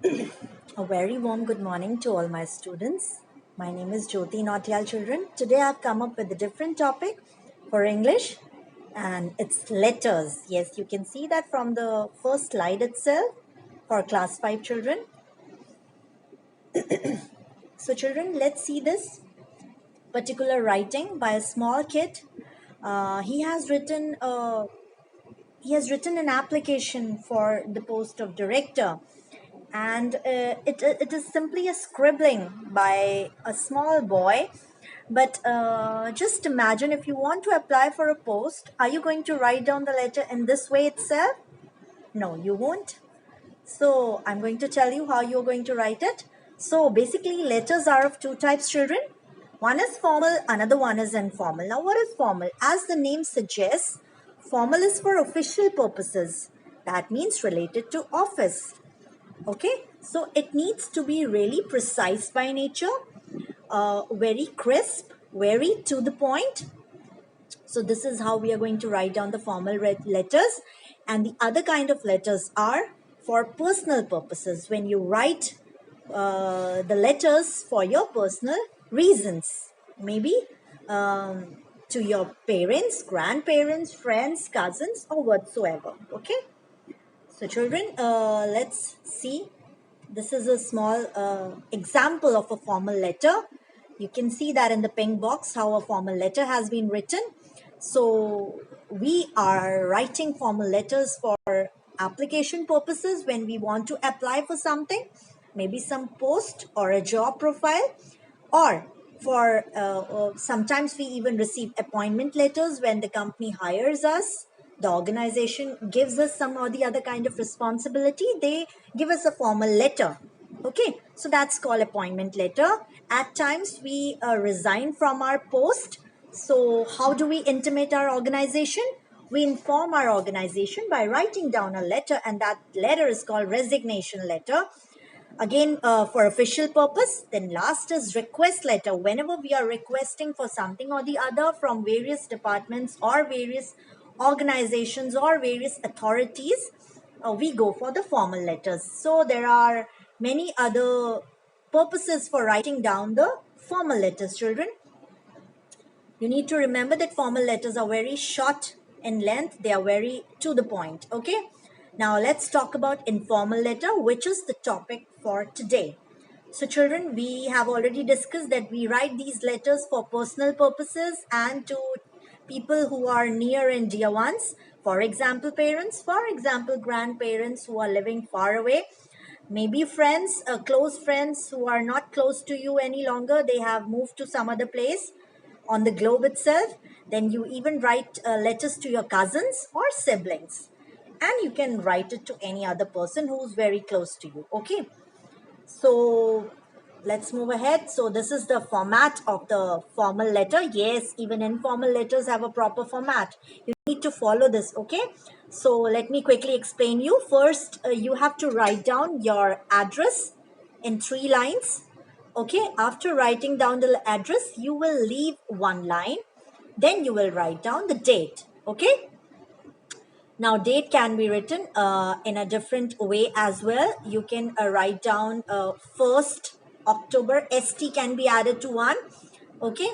A very warm good morning to all my students. My name is Jyoti Nautiyal children. Today I've come up with a different topic for English and it's letters. Yes, you can see that from the first slide itself for class 5 children. So children, let's see this particular writing by a small kid. He has written an application for the post of director, and it is simply a scribbling by a small boy. But just imagine, if you want to apply for a post, are you going to write down the letter in this way itself? No, you won't. So I'm going to tell you how you're going to write it. So basically, letters are of two types, children. One is formal, another one is informal. Now, what is formal? As the name suggests, formal is for official purposes. That means related to office. Okay, so it needs to be really precise by nature, very crisp, very to the point. So this is how we are going to write down the formal letters. And the other kind of letters are for personal purposes, when you write the letters for your personal reasons, maybe to your parents, grandparents, friends, cousins, or whatsoever. Okay, so children, let's see. This is a small example of a formal letter. You can see that in the pink box how a formal letter has been written. So we are writing formal letters for application purposes when we want to apply for something, maybe some post or a job profile, or for sometimes we even receive appointment letters when the company hires us. The organization gives us some or the other kind of responsibility. They give us a formal letter. Okay, so that's called appointment letter. At times we resign from our post. So how do we intimate our organization? We inform our organization by writing down a letter, and that letter is called resignation letter. Again, for official purpose. Then last is request letter. Whenever we are requesting for something or the other from various departments or various organizations or various authorities, we go for the formal letters. So there are many other purposes for writing down the formal letters, children. You need to remember that formal letters are very short in length. They are very to the point. Okay. Now let's talk about informal letter, which is the topic for today. So children, we have already discussed that we write these letters for personal purposes and to people who are near and dear ones. For example, parents, for example, grandparents who are living far away, maybe friends, close friends who are not close to you any longer. They have moved to some other place on the globe itself. Then you even write letters to your cousins or siblings, and you can write it to any other person who's very close to you. Okay, so let's move ahead. So this is the format of the formal letter. Yes, even informal letters have a proper format. You need to follow this. Okay, so let me quickly explain you. First, you have to write down your address in 3 lines. Okay, after writing down the address, you will leave one line. Then you will write down the date. Okay, now date can be written in a different way as well. You can write down 1st October. ST can be added to one. Okay,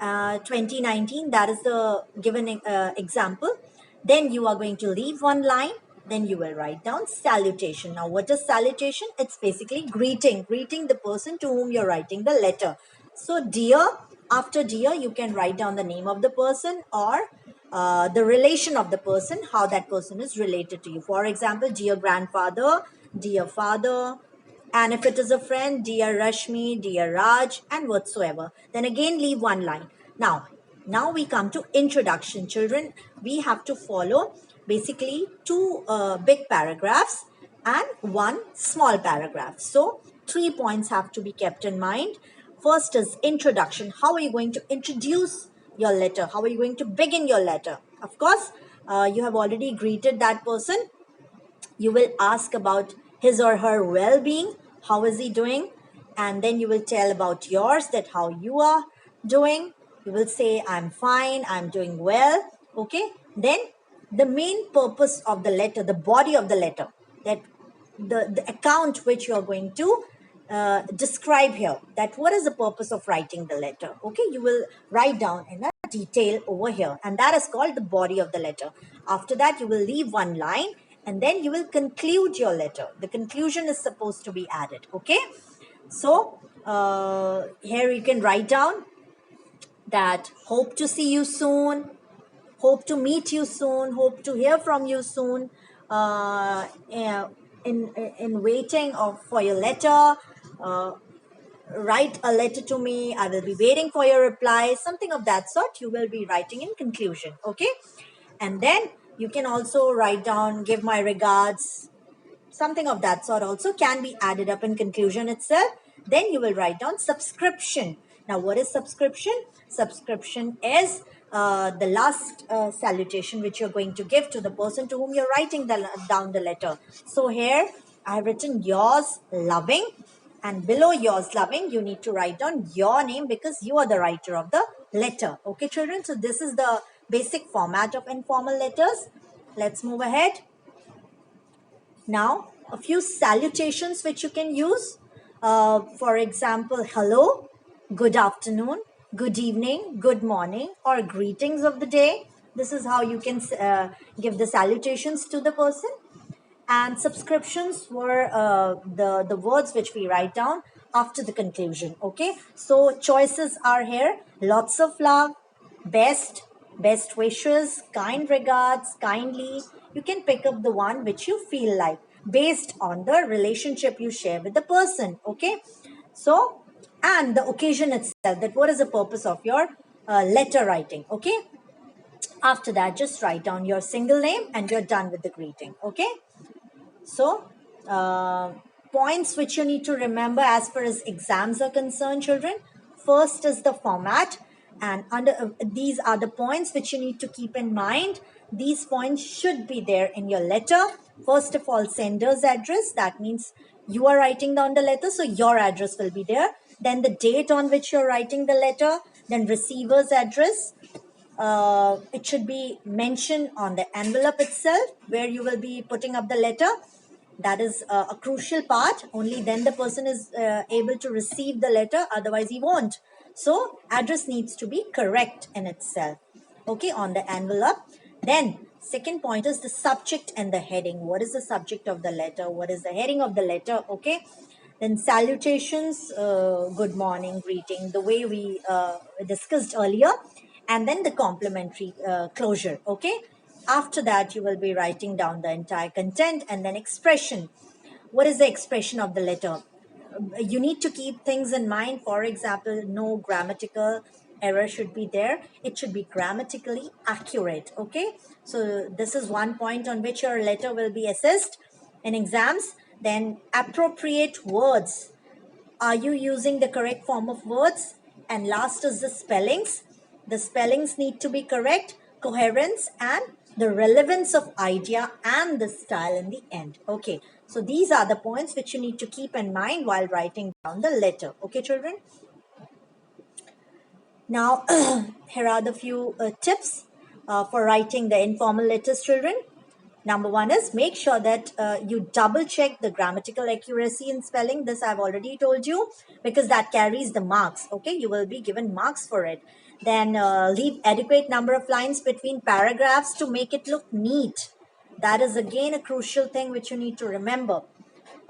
2019, that is the given example. Then you are going to leave one line. Then you will write down salutation. Now what is salutation? It's basically greeting the person to whom you're writing the letter. So dear, after dear you can write down the name of the person or the relation of the person, how that person is related to you. For example, dear grandfather, dear father, and if it is a friend, dear Rashmi, dear Raj, and whatsoever. Then again leave one line. Now we come to introduction, children. We have to follow basically two big paragraphs and one small paragraph. So 3 points have to be kept in mind. First is introduction. How are you going to introduce your letter? How are you going to begin your letter? Of course, you have already greeted that person. You will ask about his or her well-being. How is he doing? And then you will tell about yours, that how you are doing. You will say, I'm fine, I'm doing well. Okay. Then the main purpose of the letter, the body of the letter, that the account which you're going to describe here, that what is the purpose of writing the letter. Okay, you will write down in a detail over here, and that is called the body of the letter. After that, you will leave one line, and then you will conclude your letter. The conclusion is supposed to be added. Okay, so here you can write down that hope to see you soon, hope to meet you soon, hope to hear from you soon, in waiting for your letter. uh, Write a letter to me, I will be waiting for your reply, something of that sort you will be writing in conclusion. Okay, and then you can also write down give my regards, something of that sort also can be added up in conclusion itself. Then you will write down subscription. Now what is subscription? Subscription is the last salutation which you're going to give to the person to whom you're writing down the letter. So here I have written yours loving, and below yours loving you need to write down your name because you are the writer of the letter. Okay children, so this is the basic format of informal letters. Let's move ahead. Now, a few salutations which you can use. For example, hello, good afternoon, good evening, good morning, or greetings of the day. This is how you can give the salutations to the person. And subscriptions were the words which we write down after the conclusion. Okay, so choices are here: lots of love, best, best wishes, kind regards, kindly. You can pick up the one which you feel like based on the relationship you share with the person. Okay, so and the occasion itself, that what is the purpose of your letter writing. Okay, after that just write down your single name and you're done with the greeting. Okay, so, points which you need to remember as far as exams are concerned, children. First is the format, and under these are the points which you need to keep in mind. These points should be there in your letter. First of all, sender's address. That means you are writing down the letter, so your address will be there. Then the date on which you're writing the letter. Then receiver's address. It should be mentioned on the envelope itself where you will be putting up the letter. That is a crucial part. Only then the person is able to receive the letter, otherwise he won't. So address needs to be correct in itself, okay, on the envelope. Then second point is the subject and the heading. What is the subject of the letter? What is the heading of the letter? Okay, then salutations, good morning, greeting, the way we discussed earlier, and then the complimentary closure. Okay, after that you will be writing down the entire content, and then expression. What is the expression of the letter? You need to keep things in mind. For example, no grammatical error should be there. It should be grammatically accurate. Okay, so this is one point on which your letter will be assessed in exams. Then appropriate words. Are you using the correct form of words? And last is the spellings. The spellings need to be correct, coherence, and the relevance of idea and the style in the end. Okay, so these are the points which you need to keep in mind while writing down the letter. Okay, children? Now, here are the few tips for writing the informal letters, children. Number one is make sure that you double check the grammatical accuracy in spelling. This I've already told you because that carries the marks. Okay, you will be given marks for it. Then leave adequate number of lines between paragraphs to make it look neat. That is again a crucial thing which you need to remember.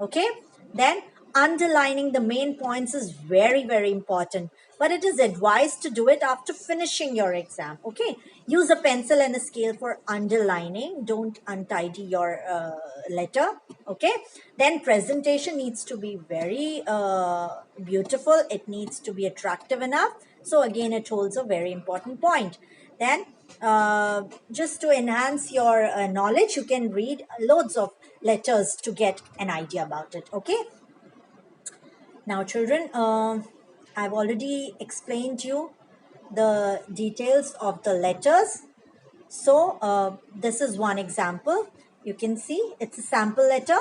Okay, then underlining the main points is very, very important, but it is advised to do it after finishing your exam. Okay, use a pencil and a scale for underlining. Don't untidy your letter. Okay, then presentation needs to be very beautiful. It needs to be attractive enough. So again, it holds a very important point. Then just to enhance your knowledge, you can read loads of letters to get an idea about it. Okay, now children, I've already explained you the details of the letters. So this is one example. You can see it's a sample letter.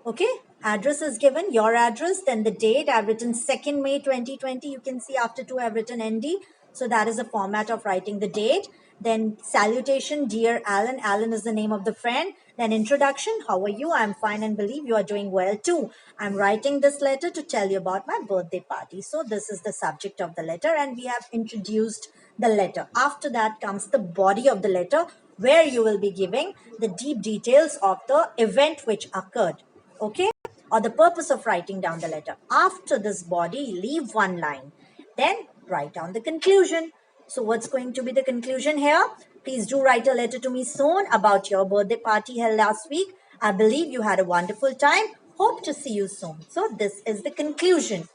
Okay, address is given, your address, then the date. I've written 2nd May 2020. You can see after 2 I've written ND. So that is a format of writing the date. Then salutation, dear Alan. Alan is the name of the friend. Then introduction, how are you? I'm fine and believe you are doing well too. I'm writing this letter to tell you about my birthday party. So this is the subject of the letter and we have introduced the letter. After that comes the body of the letter where you will be giving the deep details of the event which occurred. Okay? Or the purpose of writing down the letter. After this body, leave one line. Then write down the conclusion. So what's going to be the conclusion here? Please do write a letter to me soon about your birthday party held last week. I believe you had a wonderful time. Hope to see you soon. So this is the conclusion.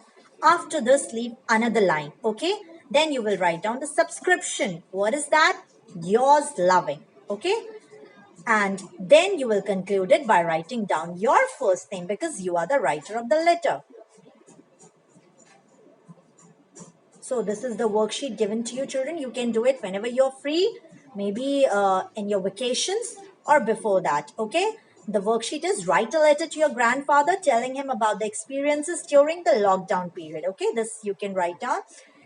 After this, leave another line. Okay? Then you will write down the subscription. What is that? Yours loving. Okay? And then you will conclude it by writing down your first name because you are the writer of the letter. So this is the worksheet given to you, children. You can do it whenever you're free, maybe in your vacations or before that. Okay. The worksheet is write a letter to your grandfather telling him about the experiences during the lockdown period. Okay. This you can write down.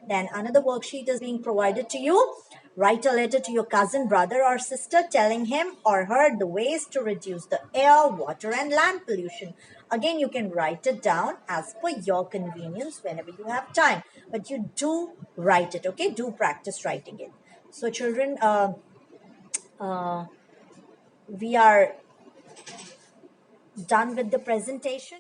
Then another worksheet is being provided to you. Write a letter to your cousin, brother, or sister telling him or her the ways to reduce the air, water, and land pollution. Again, you can write it down as per your convenience whenever you have time. But you do write it, okay? Do practice writing it. So, children, uh, we are done with the presentation.